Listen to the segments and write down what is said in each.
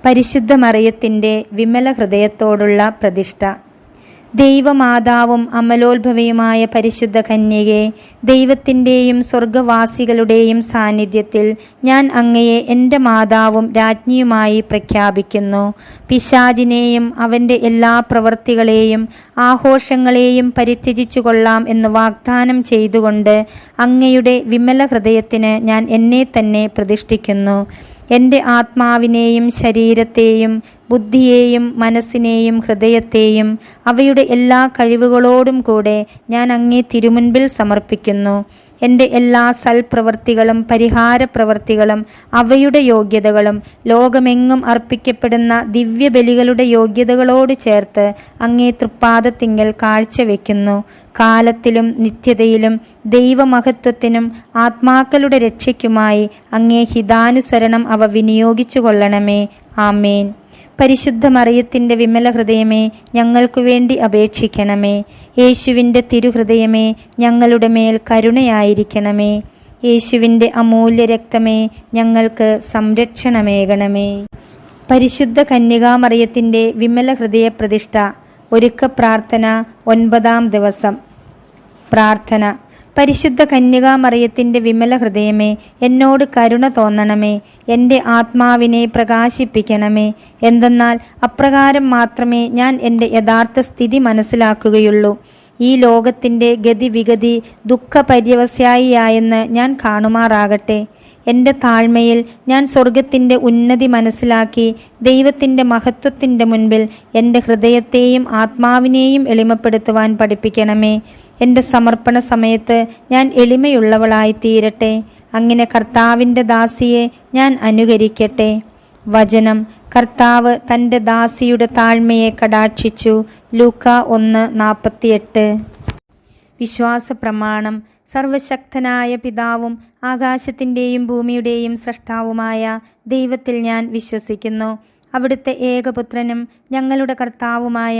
പരിശുദ്ധ മറിയത്തിൻ്റെ വിമല ഹൃദയത്തോടുള്ള പ്രതിഷ്ഠ. ദൈവമാതാവും അമലോത്ഭവയുമായ പരിശുദ്ധ കന്യകെ, ദൈവത്തിൻ്റെയും സ്വർഗവാസികളുടെയും സാന്നിധ്യത്തിൽ ഞാൻ അങ്ങയെ എൻ്റെ മാതാവും രാജ്ഞിയുമായി പ്രഖ്യാപിക്കുന്നു. പിശാചിനെയും അവൻ്റെ എല്ലാ പ്രവൃത്തികളെയും ആഘോഷങ്ങളെയും പരിത്യജിച്ചു കൊള്ളാം എന്ന് വാഗ്ദാനം ചെയ്തുകൊണ്ട് അങ്ങയുടെ വിമല ഹൃദയത്തിന് ഞാൻ എന്നെ തന്നെ പ്രതിഷ്ഠിക്കുന്നു. എൻ്റെ ആത്മാവിനെയും ശരീരത്തെയും ബുദ്ധിയെയും മനസ്സിനെയും ഹൃദയത്തെയും അവയുടെ എല്ലാ കഴിവുകളോടും കൂടെ ഞാൻ അങ്ങേ തിരുമുൻപിൽ സമർപ്പിക്കുന്നു. എൻ്റെ എല്ലാ സൽപ്രവൃത്തികളും പരിഹാരപ്രവൃത്തികളും അവയുടെ യോഗ്യതകളും ലോകമെങ്ങും അർപ്പിക്കപ്പെടുന്ന ദിവ്യബലികളുടെ യോഗ്യതകളോട് ചേർത്ത് അങ്ങേ തൃപ്പാദത്തിങ്കൽ കാഴ്ചവെക്കുന്നു. കാലത്തിലും നിത്യതയിലും ദൈവമഹത്വത്തിനും ആത്മാക്കളുടെ രക്ഷയ്ക്കുമായി അങ്ങേ ഹിതാനുസരണം അവ വിനിയോഗിച്ചു കൊള്ളണമേ. ആമേൻ. പരിശുദ്ധ മറിയത്തിൻ്റെ വിമല ഹൃദയമേ, ഞങ്ങൾക്കു വേണ്ടി അപേക്ഷിക്കണമേ. യേശുവിൻ്റെ തിരുഹൃദയമേ, ഞങ്ങളുടെ മേൽ കരുണയായിരിക്കണമേ. യേശുവിൻ്റെ അമൂല്യ രക്തമേ, ഞങ്ങൾക്ക് സംരക്ഷണമേകണമേ. പരിശുദ്ധ കന്യകാമറിയത്തിൻ്റെ വിമല ഹൃദയ പ്രതിഷ്ഠ. ഒരുക്ക പ്രാർത്ഥന. 9-ാം ദിവസം. പ്രാർത്ഥന. പരിശുദ്ധ കന്യകാമറിയത്തിൻ്റെ വിമല ഹൃദയമേ, എന്നോട് കരുണ തോന്നണമേ. എൻ്റെ ആത്മാവിനെ പ്രകാശിപ്പിക്കണമേ. എന്തെന്നാൽ അപ്രകാരം മാത്രമേ ഞാൻ എൻ്റെ യഥാർത്ഥ സ്ഥിതി മനസ്സിലാക്കുകയുള്ളൂ. ഈ ലോകത്തിൻ്റെ ഗതിവിഗതി ദുഃഖപര്യവസായിയായെന്ന് ഞാൻ കാണുമാറാകട്ടെ. എൻ്റെ താഴ്മയിൽ ഞാൻ സ്വർഗത്തിൻ്റെ ഉന്നതി മനസ്സിലാക്കി ദൈവത്തിൻ്റെ മഹത്വത്തിൻ്റെ മുൻപിൽ എൻ്റെ ഹൃദയത്തെയും ആത്മാവിനെയും എളിമപ്പെടുത്തുവാൻ പഠിപ്പിക്കണമേ. എൻ്റെ സമർപ്പണ സമയത്ത് ഞാൻ എളിമയുള്ളവളായി തീരട്ടെ. അങ്ങനെ കർത്താവിൻ്റെ ദാസിയെ ഞാൻ അനുകരിക്കട്ടെ. വചനം. കർത്താവ് തൻ്റെ ദാസിയുടെ താഴ്മയെ കടാക്ഷിച്ചു. ലൂക്കാ 1:48. വിശ്വാസ പ്രമാണം. സർവശക്തനായ പിതാവും ആകാശത്തിൻ്റെയും ഭൂമിയുടെയും സ്രഷ്ടാവുമായ ദൈവത്തിൽ ഞാൻ വിശ്വസിക്കുന്നു. അവിടുത്തെ ഏകപുത്രനും ഞങ്ങളുടെ കർത്താവുമായ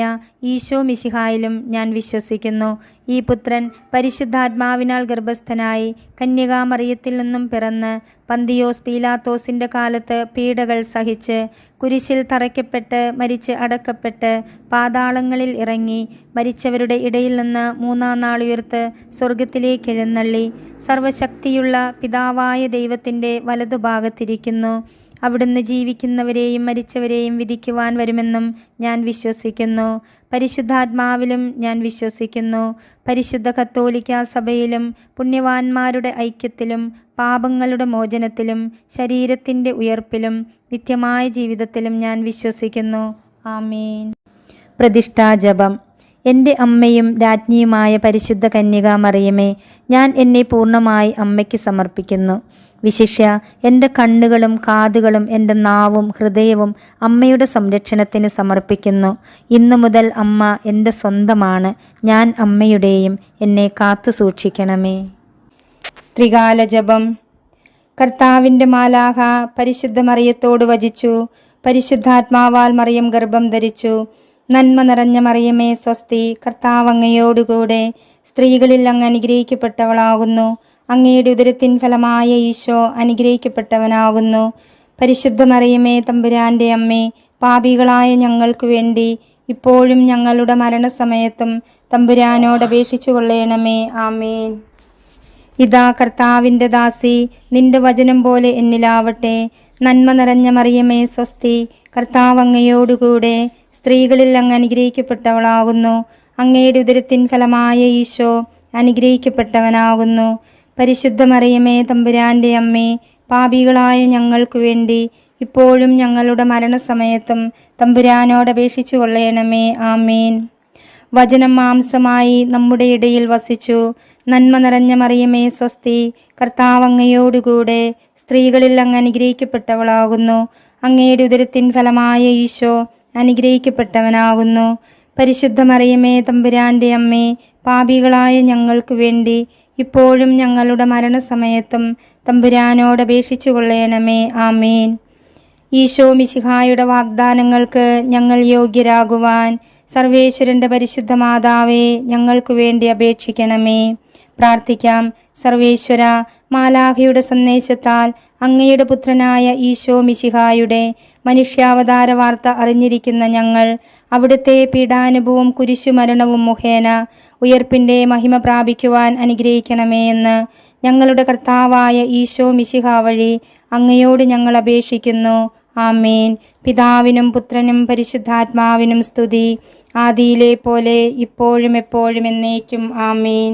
ഈശോ മിശിഹായിലും ഞാൻ വിശ്വസിക്കുന്നു. ഈ പുത്രൻ പരിശുദ്ധാത്മാവിനാൽ ഗർഭസ്ഥനായി കന്യകാമറിയത്തിൽ നിന്നും പിറന്ന് പന്തിയോസ് പീലാത്തോസിൻ്റെ കാലത്ത് പീഡകൾ സഹിച്ച് കുരിശിൽ തറയ്ക്കപ്പെട്ട് മരിച്ച് അടക്കപ്പെട്ട് പാതാളങ്ങളിൽ ഇറങ്ങി മരിച്ചവരുടെ ഇടയിൽ നിന്ന് 3-ാം നാൾ ഉയർത്ത് സ്വർഗത്തിലേക്ക് എഴുന്നള്ളി സർവശക്തിയുള്ള പിതാവായ ദൈവത്തിൻ്റെ വലതുഭാഗത്തിരിക്കുന്നു. അവിടുന്ന് ജീവിക്കുന്നവരെയും മരിച്ചവരെയും വിധിക്കുവാൻ വരുമെന്നും ഞാൻ വിശ്വസിക്കുന്നു. പരിശുദ്ധാത്മാവിലും ഞാൻ വിശ്വസിക്കുന്നു. പരിശുദ്ധ കത്തോലിക്കാ സഭയിലും പുണ്യവാന്മാരുടെ ഐക്യത്തിലും പാപങ്ങളുടെ മോചനത്തിലും ശരീരത്തിൻ്റെ ഉയർപ്പിലും നിത്യമായ ജീവിതത്തിലും ഞാൻ വിശ്വസിക്കുന്നു. ആമേൻ. പ്രതിഷ്ഠാജപം. എൻ്റെ അമ്മയും രാജ്ഞിയുമായ പരിശുദ്ധ കന്യകാമറിയമേ, ഞാൻ എന്നെ പൂർണ്ണമായി അമ്മയ്ക്ക് സമർപ്പിക്കുന്നു. വിശിഷ്യ എൻ്റെ കണ്ണുകളും കാതുകളും എൻ്റെ നാവും ഹൃദയവും അമ്മയുടെ സംരക്ഷണത്തിന് സമർപ്പിക്കുന്നു. ഇന്നു മുതൽ അമ്മ എൻ്റെ സ്വന്തമാണ്. ഞാൻ അമ്മയുടെയും. എന്നെ കാത്തു സൂക്ഷിക്കണമേ. ത്രികാല ജപം. കർത്താവിൻ്റെ മാലാഖ പരിശുദ്ധ മറിയത്തോട് വചിച്ചു. പരിശുദ്ധാത്മാവാൽ മറിയം ഗർഭം ധരിച്ചു. നന്മ നിറഞ്ഞ മറിയമേ സ്വസ്തി. കർത്താവ് അങ്ങയോടുകൂടെ സ്ത്രീകളിൽ അങ്ങ് അനുഗ്രഹിക്കപ്പെട്ടവളാകുന്നു. അങ്ങയുടെ ഉദരത്തിൻ ഫലമായ ഈശോ അനുഗ്രഹിക്കപ്പെട്ടവനാകുന്നു. പരിശുദ്ധ മറിയമേ തമ്പുരാൻ്റെ അമ്മേ, പാപികളായ ഞങ്ങൾക്ക് വേണ്ടി ഇപ്പോഴും ഞങ്ങളുടെ മരണസമയത്തും തമ്പുരാനോട് അപേക്ഷിച്ചു കൊള്ളണമേ. ആമേൻ. ഇതാ കർത്താവിൻ്റെ ദാസി, നിന്റെ വചനം പോലെ എന്നിലാവട്ടെ. നന്മ നിറഞ്ഞ മറിയമേ സ്വസ്തി. കർത്താവ് അങ്ങയോടുകൂടെ സ്ത്രീകളിൽ അങ്ങ് അനുഗ്രഹിക്കപ്പെട്ടവളാകുന്നു. അങ്ങയുടെ ഉദരത്തിൻ ഫലമായ ഈശോ അനുഗ്രഹിക്കപ്പെട്ടവനാകുന്നു. പരിശുദ്ധ മറിയമേ തമ്പുരാൻ്റെ അമ്മേ, പാപികളായ ഞങ്ങൾക്ക് വേണ്ടി ഇപ്പോഴും ഞങ്ങളുടെ മരണസമയത്തും തമ്പുരാനോട് അപേക്ഷിച്ചു കൊള്ളണമേ. ആമേൻ. വചനം മാംസമായി നമ്മുടെ ഇടയിൽ വസിച്ചു. നന്മ നിറഞ്ഞ മറിയമേ സ്വസ്തി. കർത്താവ് അങ്ങയോടുകൂടെ സ്ത്രീകളിൽ അങ്ങ് അനുഗ്രഹിക്കപ്പെട്ടവളാകുന്നു. അങ്ങയുടെ ഉദരത്തിൻ ഫലമായ ഈശോ അനുഗ്രഹിക്കപ്പെട്ടവനാകുന്നു. പരിശുദ്ധ മറിയമേ തമ്പുരാൻ്റെ അമ്മേ, പാപികളായ ഞങ്ങൾക്ക് വേണ്ടി ഇപ്പോഴും ഞങ്ങളുടെ മരണസമയത്തും തമ്പുരാനോട് അപേക്ഷിച്ചു കൊള്ളണമേ. ആമേൻ. ഈശോ മിശിഹായുടെ വാഗ്ദാനങ്ങൾക്ക് ഞങ്ങൾ യോഗ്യരാകുവാൻ സർവേശ്വരൻ്റെ പരിശുദ്ധ മാതാവേ, ഞങ്ങൾക്ക് വേണ്ടി അപേക്ഷിക്കണമേ. പ്രാർത്ഥിക്കാം. സർവേശ്വര, മാലാഖയുടെ സന്ദേശത്താൽ അങ്ങയുടെ പുത്രനായ ഈശോ മിശിഹായുടെ മനുഷ്യാവതാര വാർത്ത അറിഞ്ഞിരിക്കുന്ന ഞങ്ങൾ അവിടുത്തെ പീഡാനുഭവവും കുരിശുമരണവും മുഖേന ഉയർപ്പിൻ്റെ മഹിമ പ്രാപിക്കുവാൻ അനുഗ്രഹിക്കണമേ എന്ന് ഞങ്ങളുടെ കർത്താവായ ഈശോ മിശിഹ വഴി അങ്ങയോട് ഞങ്ങൾ അപേക്ഷിക്കുന്നു. ആമേൻ. പിതാവിനും പുത്രനും പരിശുദ്ധാത്മാവിനും സ്തുതി, ആദിയിലെ പോലെ ഇപ്പോഴും എപ്പോഴും എന്നേക്കും. ആമേൻ.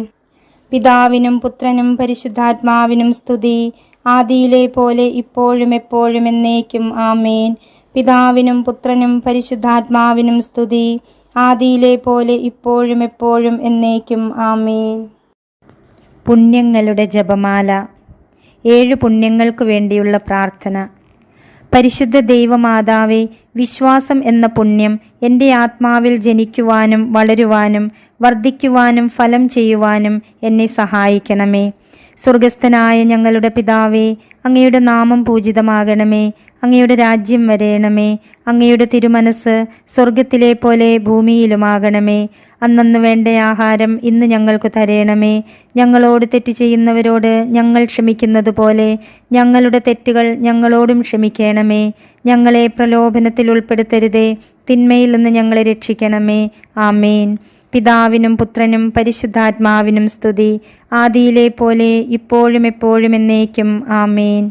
പിതാവിനും പുത്രനും പരിശുദ്ധാത്മാവിനും സ്തുതി, ആദിയിലെ പോലെ ഇപ്പോഴും എപ്പോഴും എന്നേക്കും. ആമേൻ. പിതാവിനും പുത്രനും പരിശുദ്ധാത്മാവിനും സ്തുതി, ആദിയിലെ പോലെ ഇപ്പോഴും എപ്പോഴും എന്നേക്കും. ആമേൻ. പുണ്യങ്ങളുടെ ജപമാല. 7 പുണ്യങ്ങൾക്ക് വേണ്ടിയുള്ള പ്രാർത്ഥന. പരിശുദ്ധ ദൈവമാതാവേ, വിശ്വാസം എന്ന പുണ്യം എൻ്റെ ആത്മാവിൽ ജനിക്കുവാനും വളരുവാനും വർദ്ധിക്കുവാനും ഫലം ചെയ്യുവാനും എന്നെ സഹായിക്കണമേ. സ്വർഗസ്ഥനായ ഞങ്ങളുടെ പിതാവേ, അങ്ങയുടെ നാമം പൂജിതമാകണമേ. അങ്ങയുടെ രാജ്യം വരേണമേ. അങ്ങയുടെ തിരുമനസ് സ്വർഗത്തിലെ പോലെ ഭൂമിയിലുമാകണമേ. അന്നന്ന് വേണ്ട ആഹാരം ഇന്ന് ഞങ്ങൾക്ക് തരേണമേ. ഞങ്ങളോട് തെറ്റ് ചെയ്യുന്നവരോട് ഞങ്ങൾ ക്ഷമിക്കുന്നത് പോലെ ഞങ്ങളുടെ തെറ്റുകൾ ഞങ്ങളോടും ക്ഷമിക്കണമേ. ഞങ്ങളെ പ്രലോഭനത്തിൽ ഉൾപ്പെടുത്തരുതേ, തിന്മയിൽ നിന്ന് ഞങ്ങളെ രക്ഷിക്കണമേ. ആമേൻ. പിതാവിനും പുത്രനും പരിശുദ്ധാത്മാവിനും സ്തുതി, ആദിയിലെ പോലെ ഇപ്പോഴും എപ്പോഴും എന്നേക്കും. ആമേൻ.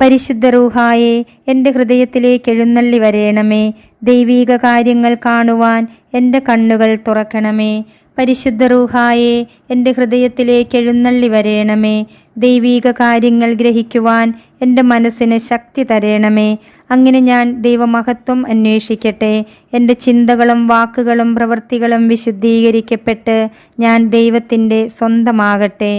പരിശുദ്ധ റൂഹായെ, എൻ്റെ ഹൃദയത്തിലേക്ക് എഴുന്നള്ളി വരേണമേ. ദൈവീക കാര്യങ്ങൾ കാണുവാൻ എൻ്റെ കണ്ണുകൾ തുറക്കണമേ. പരിശുദ്ധ റൂഹായെ, എൻ്റെ ഹൃദയത്തിലേക്ക് എഴുന്നള്ളി വരേണമേ. ദൈവീക കാര്യങ്ങൾ ഗ്രഹിക്കുവാൻ എൻ്റെ മനസ്സിന് ശക്തി തരേണമേ. അങ്ങനെ ഞാൻ ദൈവമഹത്വം അന്വേഷിക്കട്ടെ. എൻ്റെ ചിന്തകളും വാക്കുകളും പ്രവൃത്തികളും വിശുദ്ധീകരിക്കപ്പെട്ട് ഞാൻ ദൈവത്തിൻ്റെ സ്വന്തമാകട്ടെ.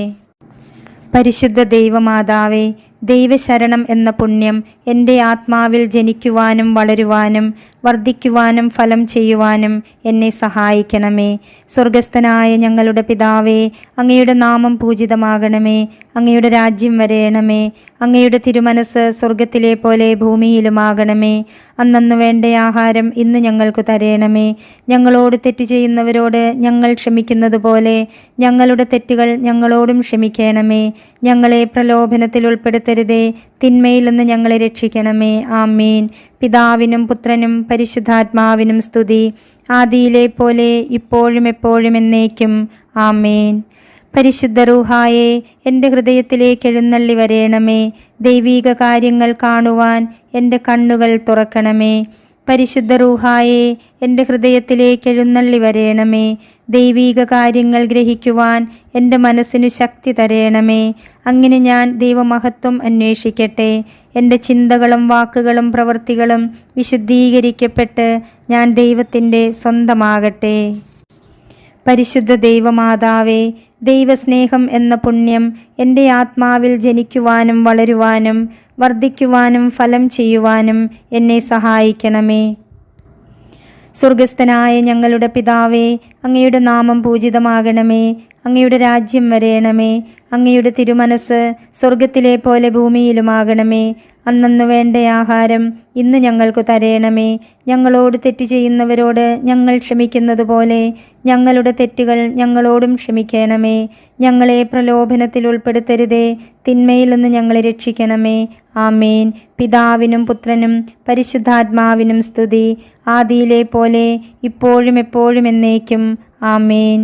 പരിശുദ്ധ ദൈവമാതാവേ, ദൈവശരണം എന്ന പുണ്യം എൻ്റെ ആത്മാവിൽ ജനിക്കുവാനും വളരുവാനും വർദ്ധിക്കുവാനും ഫലം ചെയ്യുവാനും എന്നെ സഹായിക്കണമേ. സ്വർഗസ്ഥനായ ഞങ്ങളുടെ പിതാവേ, അങ്ങയുടെ നാമം പൂജിതമാകണമേ. അങ്ങയുടെ രാജ്യം വരേണമേ. അങ്ങയുടെ തിരുമനസ് സ്വർഗത്തിലെ പോലെ ഭൂമിയിലുമാകണമേ. അന്നന്ന് വേണ്ട ആഹാരം ഇന്ന് ഞങ്ങൾക്ക് തരേണമേ. ഞങ്ങളോട് തെറ്റ് ചെയ്യുന്നവരോട് ഞങ്ങൾ ക്ഷമിക്കുന്നത് പോലെ ഞങ്ങളുടെ തെറ്റുകൾ ഞങ്ങളോടും ക്ഷമിക്കണമേ. ഞങ്ങളെ പ്രലോഭനത്തിൽ ഉൾപ്പെടുത്തരുതേ, തിന്മയിൽ നിന്ന് ഞങ്ങളെ രക്ഷിക്കണമേ. ആമേൻ. പിതാവിനും പുത്രനും പരിശുദ്ധാത്മാവിനും സ്തുതി, ആദിയിലെ പോലെ ഇപ്പോഴും എപ്പോഴും എന്നേക്കും. ആമേൻ. പരിശുദ്ധ റൂഹായെ, എൻ്റെ ഹൃദയത്തിലേക്ക് എഴുന്നള്ളി വരേണമേ. ദൈവീക കാര്യങ്ങൾ കാണുവാൻ എൻ്റെ കണ്ണുകൾ തുറക്കണമേ. പരിശുദ്ധ റൂഹായെ, എൻ്റെ ഹൃദയത്തിലേക്ക് എഴുന്നള്ളി വരേണമേ. ദൈവീക കാര്യങ്ങൾ ഗ്രഹിക്കുവാൻ എൻ്റെ മനസ്സിനു ശക്തി തരേണമേ. അങ്ങനെ ഞാൻ ദൈവമഹത്വം അന്വേഷിക്കട്ടെ. എൻ്റെ ചിന്തകളും വാക്കുകളും പ്രവൃത്തികളും വിശുദ്ധീകരിക്കപ്പെട്ട് ഞാൻ ദൈവത്തിൻ്റെ സ്വന്തമാകട്ടെ. പരിശുദ്ധ ദൈവമാതാവേ, ദൈവസ്നേഹം എന്ന പുണ്യം എൻ്റെ ആത്മാവിൽ ജനിക്കുവാനും വളരുവാനും വർദ്ധിക്കുവാനും ഫലം ചെയ്യുവാനും എന്നെ സഹായിക്കണമേ. സ്വർഗസ്ഥനായ ഞങ്ങളുടെ പിതാവേ, അങ്ങയുടെ നാമം പൂജിതമാകണമേ. അങ്ങയുടെ രാജ്യം വരേണമേ. അങ്ങയുടെ തിരുമനസ് സ്വർഗത്തിലെ പോലെ ഭൂമിയിലുമാകണമേ. അന്നന്ന് വേണ്ട ആഹാരം ഇന്ന് ഞങ്ങൾക്ക് തരേണമേ. ഞങ്ങളോട് തെറ്റ് ചെയ്യുന്നവരോട് ഞങ്ങൾ ക്ഷമിക്കുന്നത് പോലെ ഞങ്ങളുടെ തെറ്റുകൾ ഞങ്ങളോടും ക്ഷമിക്കണമേ. ഞങ്ങളെ പ്രലോഭനത്തിൽ ഉൾപ്പെടുത്തരുതേ, തിന്മയിൽ നിന്ന് ഞങ്ങളെ രക്ഷിക്കണമേ. ആമേൻ. പിതാവിനും പുത്രനും പരിശുദ്ധാത്മാവിനും സ്തുതി, ആദിയിലെ പോലെ ഇപ്പോഴും എപ്പോഴും എന്നേക്കും. ആമേൻ.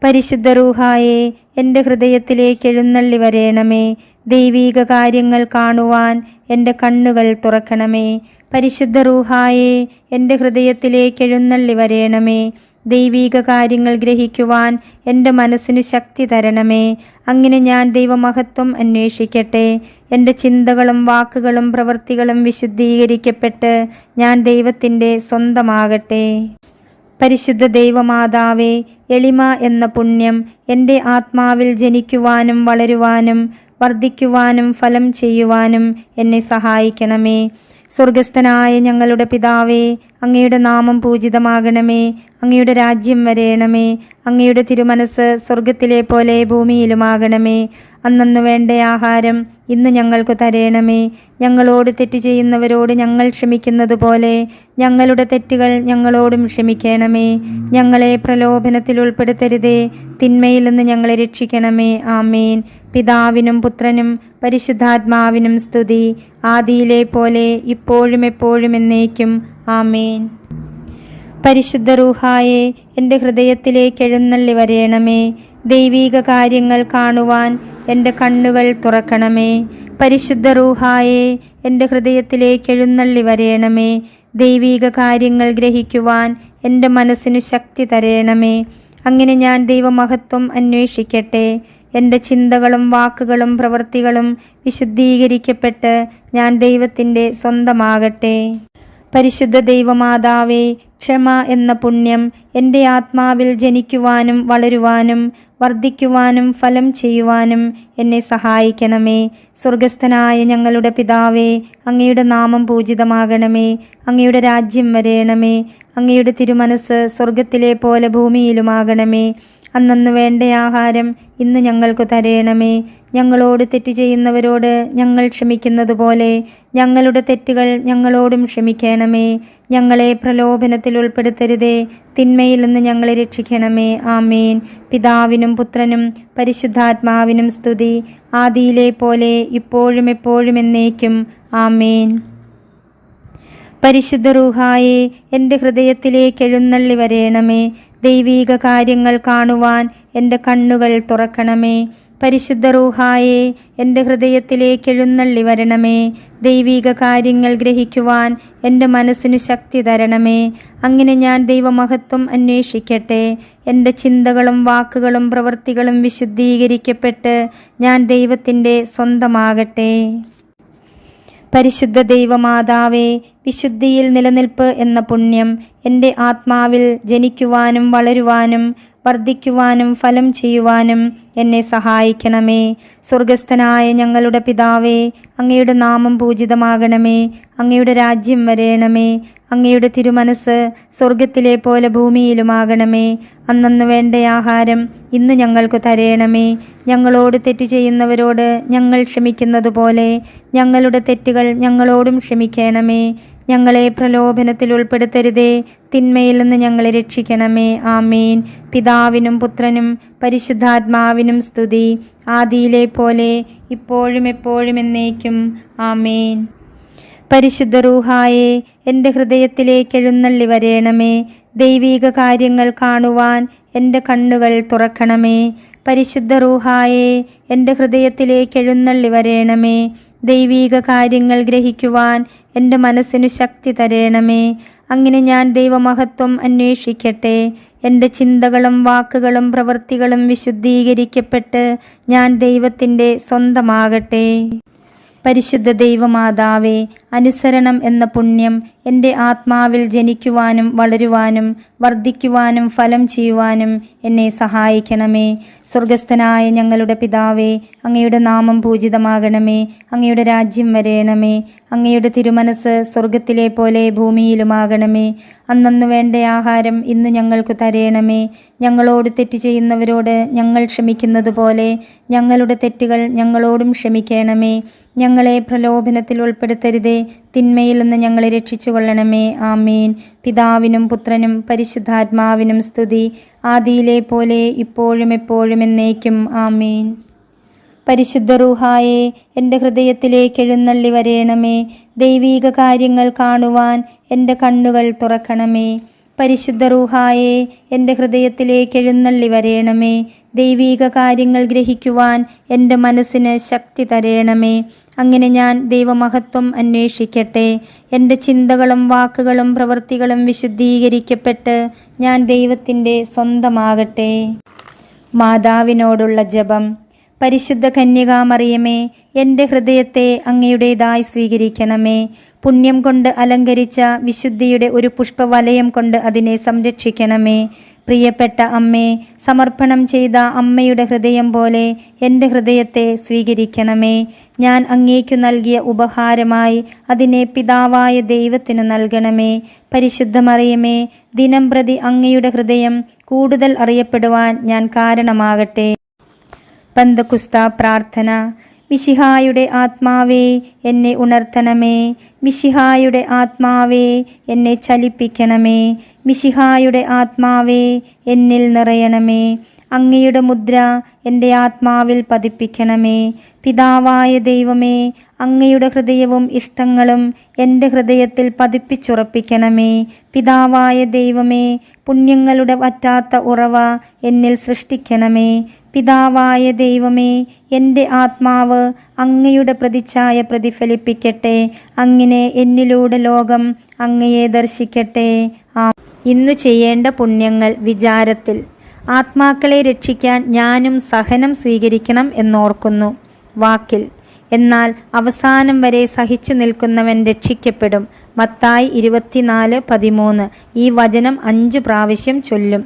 പരിശുദ്ധ റൂഹായെ, എൻ്റെ ഹൃദയത്തിലേക്ക് എഴുന്നള്ളി വരേണമേ. ദൈവീക കാര്യങ്ങൾ കാണുവാൻ എൻ്റെ കണ്ണുകൾ തുറക്കണമേ. പരിശുദ്ധ റൂഹായെ, എൻ്റെ ഹൃദയത്തിലേക്ക് എഴുന്നള്ളി വരേണമേ. ദൈവീക കാര്യങ്ങൾ ഗ്രഹിക്കുവാൻ എൻ്റെ മനസ്സിനു ശക്തി തരണമേ. അങ്ങനെ ഞാൻ ദൈവമഹത്വം അന്വേഷിക്കട്ടെ. എൻ്റെ ചിന്തകളും വാക്കുകളും പ്രവൃത്തികളും വിശുദ്ധീകരിക്കപ്പെട്ട് ഞാൻ ദൈവത്തിൻ്റെ സ്വന്തമാകട്ടെ. പരിശുദ്ധ ദൈവമാതാവേ, എളിമ എന്ന പുണ്യം എൻ്റെ ആത്മാവിൽ ജനിക്കുവാനും വളരുവാനും വർദ്ധിക്കുവാനും ഫലം ചെയ്യുവാനും എന്നെ സഹായിക്കണമേ. സ്വർഗസ്ഥനായ ഞങ്ങളുടെ പിതാവേ, അങ്ങയുടെ നാമം പൂജിതമാകണമേ. അങ്ങയുടെ രാജ്യം വരേണമേ. അങ്ങയുടെ തിരുമനസ് സ്വർഗത്തിലെ പോലെ ഭൂമിയിലുമാകണമേ. അന്നന്നു വേണ്ട ആഹാരം ഇന്ന് ഞങ്ങൾക്ക് തരേണമേ. ഞങ്ങളോട് തെറ്റ് ചെയ്യുന്നവരോട് ഞങ്ങൾ ക്ഷമിക്കുന്നത് പോലെ ഞങ്ങളുടെ തെറ്റുകൾ ഞങ്ങളോടും ക്ഷമിക്കണമേ. ഞങ്ങളെ പ്രലോഭനത്തിൽ ഉൾപ്പെടുത്തരുതേ, തിന്മയിൽ നിന്ന് ഞങ്ങളെ രക്ഷിക്കണമേ. ആമേൻ. പിതാവിനും പുത്രനും പരിശുദ്ധാത്മാവിനും സ്തുതി, ആദിയിലെ പോലെ ഇപ്പോഴും എപ്പോഴും എന്നേക്കും. ആമേൻ. പരിശുദ്ധ റൂഹായെ എൻ്റെ ഹൃദയത്തിലേക്ക് എഴുന്നള്ളി വരേണമേ. ദൈവീക കാര്യങ്ങൾ കാണുവാൻ എൻ്റെ കണ്ണുകൾ തുറക്കണമേ. പരിശുദ്ധ റൂഹായെ എൻ്റെ ഹൃദയത്തിലേക്ക് എഴുന്നള്ളി വരേണമേ. ദൈവീക കാര്യങ്ങൾ ഗ്രഹിക്കുവാൻ എൻ്റെ മനസ്സിനു ശക്തി തരേണമേ. അങ്ങനെ ഞാൻ ദൈവമഹത്വം അന്വേഷിക്കട്ടെ. എൻ്റെ ചിന്തകളും വാക്കുകളും പ്രവൃത്തികളും വിശുദ്ധീകരിക്കപ്പെട്ട് ഞാൻ ദൈവത്തിൻ്റെ സ്വന്തമാകട്ടെ. പരിശുദ്ധ ദൈവമാതാവേ, ക്ഷമ എന്ന പുണ്യം എൻ്റെ ആത്മാവിൽ ജനിക്കുവാനും വളരുവാനും വർദ്ധിക്കുവാനും ഫലം ചെയ്യുവാനും എന്നെ സഹായിക്കണമേ. സ്വർഗസ്ഥനായ ഞങ്ങളുടെ പിതാവേ, അങ്ങയുടെ നാമം പൂജിതമാകണമേ. അങ്ങയുടെ രാജ്യം വരേണമേ. അങ്ങയുടെ തിരുമനസ് സ്വർഗത്തിലെ പോലെ ഭൂമിയിലുമാകണമേ. അന്നന്നു വേണ്ട ആഹാരം ഇന്ന് ഞങ്ങൾക്ക് തരേണമേ. ഞങ്ങളോട് തെറ്റ് ചെയ്യുന്നവരോട് ഞങ്ങൾ ക്ഷമിക്കുന്നത് പോലെ ഞങ്ങളുടെ തെറ്റുകൾ ഞങ്ങളോടും ക്ഷമിക്കണമേ. ഞങ്ങളെ പ്രലോഭനത്തിൽ ഉൾപ്പെടുത്തരുതേ, തിന്മയിൽ നിന്ന് ഞങ്ങളെ രക്ഷിക്കണമേ. ആമേൻ. പിതാവിനും പുത്രനും പരിശുദ്ധാത്മാവിനും സ്തുതി, ആദിയിലെ പോലെ ഇപ്പോഴും എപ്പോഴും എന്നേക്കും. ആമേൻ. പരിശുദ്ധ റൂഹായെ എൻ്റെ ഹൃദയത്തിലേക്ക് എഴുന്നള്ളി വരേണമേ. ദൈവീക കാര്യങ്ങൾ കാണുവാൻ എൻ്റെ കണ്ണുകൾ തുറക്കണമേ. പരിശുദ്ധ റൂഹായെ എൻ്റെ ഹൃദയത്തിലേക്ക് എഴുന്നള്ളി വരണമേ. ദൈവീക കാര്യങ്ങൾ ഗ്രഹിക്കുവാൻ എൻ്റെ മനസ്സിനു ശക്തി തരണമേ. അങ്ങനെ ഞാൻ ദൈവമഹത്വം അന്വേഷിക്കട്ടെ. എൻ്റെ ചിന്തകളും വാക്കുകളും പ്രവൃത്തികളും വിശുദ്ധീകരിക്കപ്പെട്ട് ഞാൻ ദൈവത്തിൻ്റെ സ്വന്തമാകട്ടെ. പരിശുദ്ധ ദൈവമാതാവേ, വിശുദ്ധിയിൽ നിലനിൽപ്പ് എന്ന പുണ്യം എൻ്റെ ആത്മാവിൽ ജനിക്കുവാനും വളരുവാനും വർദ്ധിക്കുവാനും ഫലം ചെയ്യുവാനും എന്നെ സഹായിക്കണമേ. സ്വർഗസ്ഥനായ ഞങ്ങളുടെ പിതാവേ, അങ്ങയുടെ നാമം പൂജിതമാകണമേ. അങ്ങയുടെ രാജ്യം വരേണമേ. അങ്ങയുടെ തിരുമനസ് സ്വർഗത്തിലെ പോലെ ഭൂമിയിലുമാകണമേ. അന്നന്നു വേണ്ട ആഹാരം ഇന്ന് ഞങ്ങൾക്ക് തരേണമേ. ഞങ്ങളോട് തെറ്റ് ചെയ്യുന്നവരോട് ഞങ്ങൾ ക്ഷമിക്കുന്നത് പോലെ ഞങ്ങളുടെ തെറ്റുകൾ ഞങ്ങളോടും ക്ഷമിക്കണമേ. ഞങ്ങളെ പ്രലോഭനത്തിൽ ഉൾപ്പെടുത്തരുതേ, തിന്മയിൽ നിന്ന് ഞങ്ങളെ രക്ഷിക്കണമേ. ആമേൻ. പിതാവിനും പുത്രനും പരിശുദ്ധാത്മാവിനും സ്തുതി, ആദിയിലെ പോലെ ഇപ്പോഴും എപ്പോഴും എന്നേക്കും. ആമേൻ. പരിശുദ്ധ റൂഹായെ എൻ്റെ ഹൃദയത്തിലേക്ക് എഴുന്നള്ളി വരേണമേ. ദൈവീക കാര്യങ്ങൾ കാണുവാൻ എൻ്റെ കണ്ണുകൾ തുറക്കണമേ. പരിശുദ്ധ റൂഹായെ എൻ്റെ ഹൃദയത്തിലേക്ക് എഴുന്നള്ളി വരേണമേ. ദൈവീക കാര്യങ്ങൾ ഗ്രഹിക്കുവാൻ എൻ്റെ മനസ്സിനു ശക്തി തരേണമേ. അങ്ങനെ ഞാൻ ദൈവമഹത്വം അന്വേഷിക്കട്ടെ. എൻ്റെ ചിന്തകളും വാക്കുകളും പ്രവൃത്തികളും വിശുദ്ധീകരിക്കപ്പെട്ട് ഞാൻ ദൈവത്തിൻ്റെ സ്വന്തമാകട്ടെ. പരിശുദ്ധ ദൈവമാതാവേ, അനുസരണം എന്ന പുണ്യം എൻ്റെ ആത്മാവിൽ ജനിക്കുവാനും വളരുവാനും വർദ്ധിക്കുവാനും ഫലം ചെയ്യുവാനും എന്നെ സഹായിക്കണമേ. സ്വർഗസ്ഥനായ ഞങ്ങളുടെ പിതാവേ, അങ്ങയുടെ നാമം പൂജിതമാകണമേ. അങ്ങയുടെ രാജ്യം വരേണമേ. അങ്ങയുടെ തിരുമനസ് സ്വർഗത്തിലെ പോലെ ഭൂമിയിലുമാകണമേ. അന്നന്നു വേണ്ട ആഹാരം ഇന്ന് ഞങ്ങൾക്ക് തരേണമേ. ഞങ്ങളോട് തെറ്റ് ചെയ്യുന്നവരോട് ഞങ്ങൾ ക്ഷമിക്കുന്നത് പോലെ ഞങ്ങളുടെ തെറ്റുകൾ ഞങ്ങളോടും ക്ഷമിക്കണമേ. ഞങ്ങളെ പ്രലോഭനത്തിൽ ഉൾപ്പെടുത്തരുതേ, തിന്മയിൽ നിന്ന് ഞങ്ങളെ രക്ഷിച്ചുകൊള്ളണമേ. ആമേൻ. പിതാവിനും പുത്രനും പരിശുദ്ധാത്മാവിനും സ്തുതി, ആദിയിലെ പോലെ ഇപ്പോഴും എപ്പോഴും എന്നേക്കും. ആമേൻ. പരിശുദ്ധ റൂഹായെ എൻ്റെ ഹൃദയത്തിലേക്ക് എഴുന്നള്ളി വരേണമേ. ദൈവീക കാര്യങ്ങൾ കാണുവാൻ എൻ്റെ കണ്ണുകൾ തുറക്കണമേ. പരിശുദ്ധ റൂഹായെ എൻ്റെ ഹൃദയത്തിലേക്ക് എഴുന്നള്ളി വരേണമേ. ദൈവീക കാര്യങ്ങൾ ഗ്രഹിക്കുവാൻ എൻ്റെ മനസ്സിന് ശക്തി തരേണമേ. അങ്ങനെ ഞാൻ ദൈവമഹത്വം അന്വേഷിക്കട്ടെ. എൻ്റെ ചിന്തകളും വാക്കുകളും പ്രവൃത്തികളും വിശുദ്ധീകരിക്കപ്പെട്ട് ഞാൻ ദൈവത്തിൻ്റെ സ്വന്തമാകട്ടെ. മാതാവിനോടുള്ള ജപം. പരിശുദ്ധ കന്യകാമറിയമേ, എൻ്റെ ഹൃദയത്തെ അങ്ങയുടേതായി സ്വീകരിക്കണമേ. പുണ്യം കൊണ്ട് അലങ്കരിച്ച വിശുദ്ധിയുടെ ഒരു പുഷ്പവലയം കൊണ്ട് അതിനെ സംരക്ഷിക്കണമേ. പ്രിയപ്പെട്ട അമ്മേ, സമർപ്പണം ചെയ്ത അമ്മയുടെ ഹൃദയം പോലെ എൻ്റെ ഹൃദയത്തെ സ്വീകരിക്കണമേ. ഞാൻ അങ്ങേക്കു നൽകിയ ഉപഹാരമായി അതിനെ പിതാവായ ദൈവത്തിന് നൽകണമേ. പരിശുദ്ധ മറിയമേ, ദിനംപ്രതി അങ്ങയുടെ ഹൃദയം കൂടുതൽ അറിയപ്പെടുവാൻ ഞാൻ കാരണമാകട്ടെ. പന്തക്കുസ്ത പ്രാർത്ഥന. മിശിഹായുടെ ആത്മാവേ, എന്നെ ഉണർത്തണമേ. മിശിഹായുടെ ആത്മാവേ, എന്നെ ചലിപ്പിക്കണമേ. മിശിഹായുടെ ആത്മാവേ, എന്നിൽ നിറയണമേ. അങ്ങയുടെ മുദ്ര എൻ്റെ ആത്മാവിൽ പതിപ്പിക്കണമേ. പിതാവായ ദൈവമേ, അങ്ങയുടെ ഹൃദയവും ഇഷ്ടങ്ങളും എൻ്റെ ഹൃദയത്തിൽ പതിപ്പിച്ചുറപ്പിക്കണമേ. പിതാവായ ദൈവമേ, പുണ്യങ്ങളുടെ വറ്റാത്ത ഉറവ എന്നിൽ സൃഷ്ടിക്കണമേ. പിതാവായ ദൈവമേ, എൻ്റെ ആത്മാവ് അങ്ങയുടെ പ്രതിച്ഛായ പ്രതിഫലിപ്പിക്കട്ടെ. അങ്ങനെ എന്നിലൂടെ ലോകം അങ്ങയെ ദർശിക്കട്ടെ. ഇന്നു ചെയ്യേണ്ട പുണ്യങ്ങൾ. വിചാരത്തിൽ ആത്മാക്കളെ രക്ഷിക്കാൻ ഞാനും സഹനം സ്വീകരിക്കണം എന്നോർക്കുന്നു. വാക്കിൽ എന്നാൽ അവസാനം വരെ സഹിച്ചു നിൽക്കുന്നവൻ രക്ഷിക്കപ്പെടും. മത്തായി 24:13. ഈ വചനം 5 പ്രാവശ്യം ചൊല്ലും.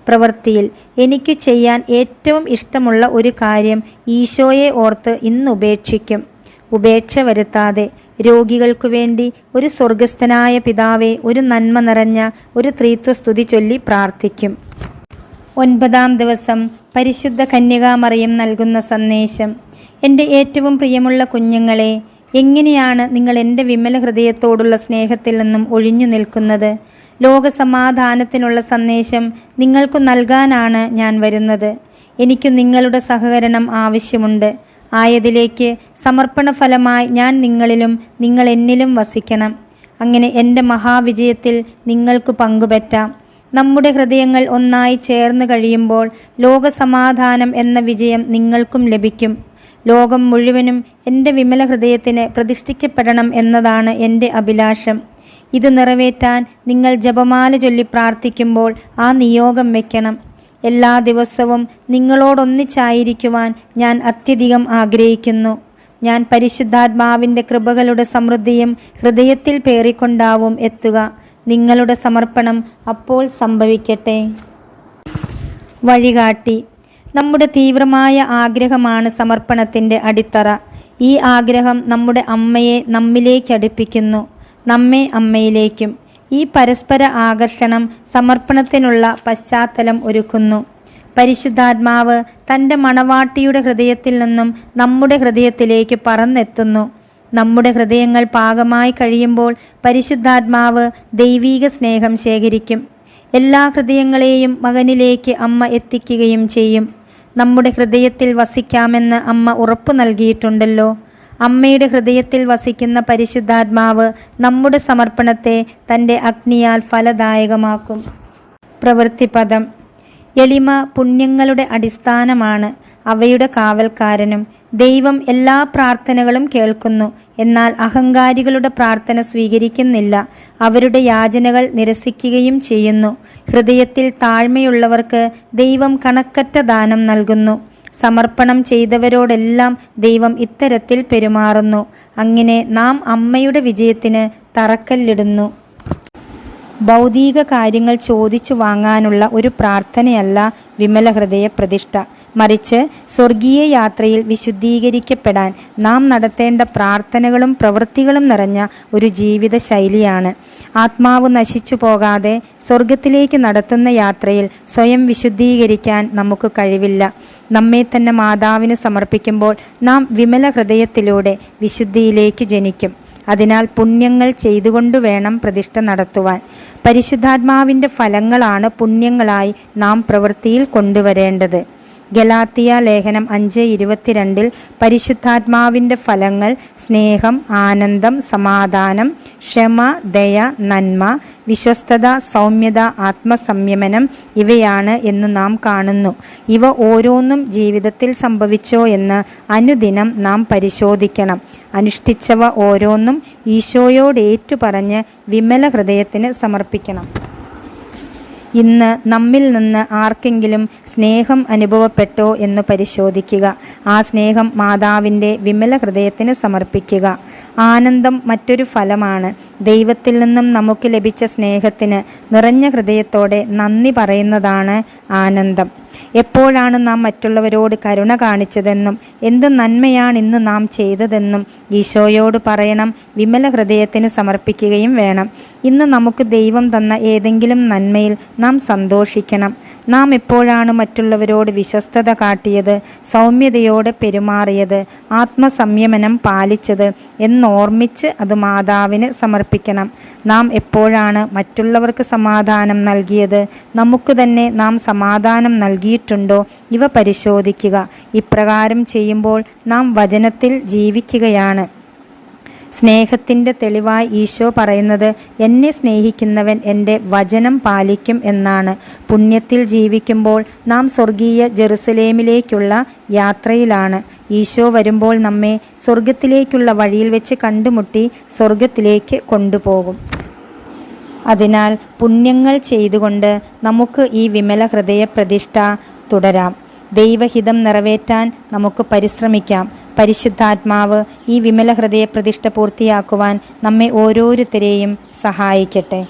പ്രവൃത്തിയിൽ എനിക്ക് ചെയ്യാൻ ഏറ്റവും ഇഷ്ടമുള്ള ഒരു കാര്യം ഈശോയെ ഓർത്ത് ഇന്ന് ഉപേക്ഷിക്കും. ഉപേക്ഷ വരുത്താതെ രോഗികൾക്കു വേണ്ടി ഒരു സ്വർഗസ്ഥനായ പിതാവെ, ഒരു നന്മ നിറഞ്ഞ ഒരു ത്രിത്വസ്തുതി ചൊല്ലി പ്രാർത്ഥിക്കും. 9-ാം ദിവസം പരിശുദ്ധ കന്യകാമറിയം നൽകുന്ന സന്ദേശം. എൻ്റെ ഏറ്റവും പ്രിയമുള്ള കുഞ്ഞുങ്ങളെ, എങ്ങനെയാണ് നിങ്ങൾ എൻ്റെ വിമല ഹൃദയത്തോടുള്ള സ്നേഹത്തിൽ നിന്നും ഒഴിഞ്ഞു നിൽക്കുന്നത്? ലോകസമാധാനത്തിനുള്ള സന്ദേശം നിങ്ങൾക്ക് നൽകാനാണ് ഞാൻ വരുന്നത്. എനിക്ക് നിങ്ങളുടെ സഹകരണം ആവശ്യമുണ്ട്. ആയതിലേക്ക് സമർപ്പണ ഫലമായി ഞാൻ നിങ്ങളിലും നിങ്ങൾ എന്നിലും വസിക്കണം. അങ്ങനെ എൻ്റെ മഹാവിജയത്തിൽ നിങ്ങൾക്ക് പങ്കുപറ്റാം. നമ്മുടെ ഹൃദയങ്ങൾ ഒന്നായി ചേർന്ന് കഴിയുമ്പോൾ ലോകസമാധാനം എന്ന വിജയം നിങ്ങൾക്കും ലഭിക്കും. ലോകം മുഴുവനും എൻ്റെ വിമല ഹൃദയത്തിന് പ്രതിഷ്ഠിക്കപ്പെടണം എന്നതാണ് എൻ്റെ അഭിലാഷം. ഇത് നിറവേറ്റാൻ നിങ്ങൾ ജപമാല ചൊല്ലി പ്രാർത്ഥിക്കുമ്പോൾ ആ നിയോഗം വയ്ക്കണം. എല്ലാ ദിവസവും നിങ്ങളോടൊന്നിച്ചായിരിക്കുവാൻ ഞാൻ അത്യധികം ആഗ്രഹിക്കുന്നു. ഞാൻ പരിശുദ്ധാത്മാവിൻ്റെ കൃപകളുടെ സമൃദ്ധിയും ഹൃദയത്തിൽ പേറിക്കൊണ്ടാവും എത്തുക. നിങ്ങളുടെ സമർപ്പണം അപ്പോൾ സംഭവിക്കട്ടെ. വഴികാട്ടി. നമ്മുടെ തീവ്രമായ ആഗ്രഹമാണ് സമർപ്പണത്തിൻ്റെ അടിത്തറ. ഈ ആഗ്രഹം നമ്മുടെ അമ്മയെ നമ്മിലേക്ക് അടുപ്പിക്കുന്നു, നമ്മെ അമ്മയിലേക്കും. ഈ പരസ്പര ആകർഷണം സമർപ്പണത്തിനുള്ള പശ്ചാത്തലം ഒരുക്കുന്നു. പരിശുദ്ധാത്മാവ് തൻ്റെ മണവാട്ടിയുടെ ഹൃദയത്തിൽ നിന്നും നമ്മുടെ ഹൃദയത്തിലേക്ക് പറന്നെത്തുന്നു. നമ്മുടെ ഹൃദയങ്ങൾ പാകമായി കഴിയുമ്പോൾ പരിശുദ്ധാത്മാവ് ദൈവീക സ്നേഹം ശേഖരിക്കും. എല്ലാ ഹൃദയങ്ങളെയും മകനിലേക്ക് അമ്മ എത്തിക്കുകയും ചെയ്യും. നമ്മുടെ ഹൃദയത്തിൽ വസിക്കാമെന്ന് അമ്മ ഉറപ്പു നൽകിയിട്ടുണ്ടല്ലോ. അമ്മയുടെ ഹൃദയത്തിൽ വസിക്കുന്ന പരിശുദ്ധാത്മാവ് നമ്മുടെ സമർപ്പണത്തെ തൻ്റെ അഗ്നിയാൽ ഫലദായകമാക്കും. പ്രവൃത്തിപദം. എളിമ പുണ്യങ്ങളുടെ അടിസ്ഥാനമാണ്, അവയുടെ കാവൽക്കാരനും. ദൈവം എല്ലാ പ്രാർത്ഥനകളും കേൾക്കുന്നു, എന്നാൽ അഹങ്കാരികളുടെ പ്രാർത്ഥന സ്വീകരിക്കുന്നില്ല. അവരുടെ യാചനകൾ നിരസിക്കുകയും ചെയ്യുന്നു. ഹൃദയത്തിൽ താഴ്മയുള്ളവർക്ക് ദൈവം കണക്കറ്റ ദാനം നൽകുന്നു. സമർപ്പണം ചെയ്തവരോടെല്ലാം ദൈവം ഇത്തരത്തിൽ പെരുമാറുന്നു. അങ്ങനെ നാം അമ്മയുടെ വിജയത്തിന് തറക്കല്ലിടുന്നു. ഭൗതിക കാര്യങ്ങൾ ചോദിച്ചു വാങ്ങാനുള്ള ഒരു പ്രാർത്ഥനയല്ല വിമല ഹൃദയ പ്രതിഷ്ഠ. മറിച്ച് സ്വർഗീയ യാത്രയിൽ വിശുദ്ധീകരിക്കപ്പെടാൻ നാം നടത്തേണ്ട പ്രാർത്ഥനകളും പ്രവൃത്തികളും നിറഞ്ഞ ഒരു ജീവിത ശൈലിയാണ്. ആത്മാവ് നശിച്ചു പോകാതെ സ്വർഗത്തിലേക്ക് നടത്തുന്ന യാത്രയിൽ സ്വയം വിശുദ്ധീകരിക്കാൻ നമുക്ക് കഴിവില്ല. നമ്മെ തന്നെ മാതാവിന് സമർപ്പിക്കുമ്പോൾ നാം വിമല ഹൃദയത്തിലൂടെ വിശുദ്ധിയിലേക്ക് ജനിക്കും. അതിനാൽ പുണ്യങ്ങൾ ചെയ്തുകൊണ്ടു വേണം പ്രതിഷ്ഠ നടത്തുവാൻ. പരിശുദ്ധാത്മാവിൻ്റെ ഫലങ്ങളാണ് പുണ്യങ്ങളായി നാം പ്രവൃത്തിയിൽ കൊണ്ടുവരേണ്ടത്. ഗലാത്തിയ ലേഖനം 5:22 പരിശുദ്ധാത്മാവിൻ്റെ ഫലങ്ങൾ സ്നേഹം, ആനന്ദം, സമാധാനം, ക്ഷമ, ദയ, നന്മ, വിശ്വസ്തത, സൗമ്യത, ആത്മസംയമനം ഇവയാണ് എന്ന് നാം കാണുന്നു. ഇവ ഓരോന്നും ജീവിതത്തിൽ സംഭവിച്ചോ എന്ന് അനുദിനം നാം പരിശോധിക്കണം. അനുഷ്ഠിച്ചവ ഓരോന്നും ഈശോയോട് ഏറ്റുപറഞ്ഞ് വിമല ഹൃദയത്തിന് സമർപ്പിക്കണം. ഇന്ന് നമ്മിൽ നിന്ന് ആർക്കെങ്കിലും സ്നേഹം അനുഭവപ്പെട്ടോ എന്ന് പരിശോധിക്കുക. ആ സ്നേഹം മാതാവിൻ്റെ വിമല ഹൃദയത്തിന് സമർപ്പിക്കുക. ആനന്ദം മറ്റൊരു ഫലമാണ്. ദൈവത്തിൽ നിന്നും നമുക്ക് ലഭിച്ച സ്നേഹത്തിന് നിറഞ്ഞ ഹൃദയത്തോടെ നന്ദി പറയുന്നതാണ് ആനന്ദം. എപ്പോഴാണ് നാം മറ്റുള്ളവരോട് കരുണ കാണിച്ചതെന്നും എന്ത് നന്മയാണ് ഇന്ന് നാം ചെയ്തതെന്നും ഈശോയോട് പറയണം. വിമല ഹൃദയത്തിന് സമർപ്പിക്കുകയും വേണം. ഇന്ന് നമുക്ക് ദൈവം തന്ന ഏതെങ്കിലും നന്മയിൽ നാം സന്തോഷിക്കണം. നാം എപ്പോഴാണ് മറ്റുള്ളവരോട് വിശ്വസ്തത കാട്ടിയത്, സൗമ്യതയോടെ പെരുമാറിയത്, ആത്മസംയമനം പാലിച്ചത് എന്നോർമ്മിച്ച് അത് മാതാവിന് സമർപ്പിക്കണം. നാം എപ്പോഴാണ് മറ്റുള്ളവർക്ക് സമാധാനം നൽകിയത്, നമുക്ക് തന്നെ നാം സമാധാനം നൽകിയിട്ടുണ്ടോ, ഇവ പരിശോധിക്കുക. ഇപ്രകാരം ചെയ്യുമ്പോൾ നാം വചനത്തിൽ ജീവിക്കുകയാണ്. സ്നേഹത്തിൻ്റെ തെളിവായി ഈശോ പറയുന്നത്, എന്നെ സ്നേഹിക്കുന്നവൻ എൻ്റെ വചനം പാലിക്കും എന്നാണ്. പുണ്യത്തിൽ ജീവിക്കുമ്പോൾ നാം സ്വർഗീയ ജെറുസലേമിലേക്കുള്ള യാത്രയിലാണ്. ഈശോ വരുമ്പോൾ നമ്മെ സ്വർഗത്തിലേക്കുള്ള വഴിയിൽ വെച്ച് കണ്ടുമുട്ടി സ്വർഗത്തിലേക്ക് കൊണ്ടുപോകും. അതിനാൽ പുണ്യങ്ങൾ ചെയ്തുകൊണ്ട് നമുക്ക് ഈ വിമല ഹൃദയ പ്രതിഷ്ഠ തുടരാം. ദൈവഹിതം നിറവേറ്റാൻ നമുക്ക് പരിശ്രമിക്കാം. പരിശുദ്ധാത്മാവ് ഈ വിമല ഹൃദയ പ്രതിഷ്ഠ പൂർത്തിയാക്കുവാൻ നമ്മെ ഓരോരുത്തരെയും സഹായിക്കട്ടെ.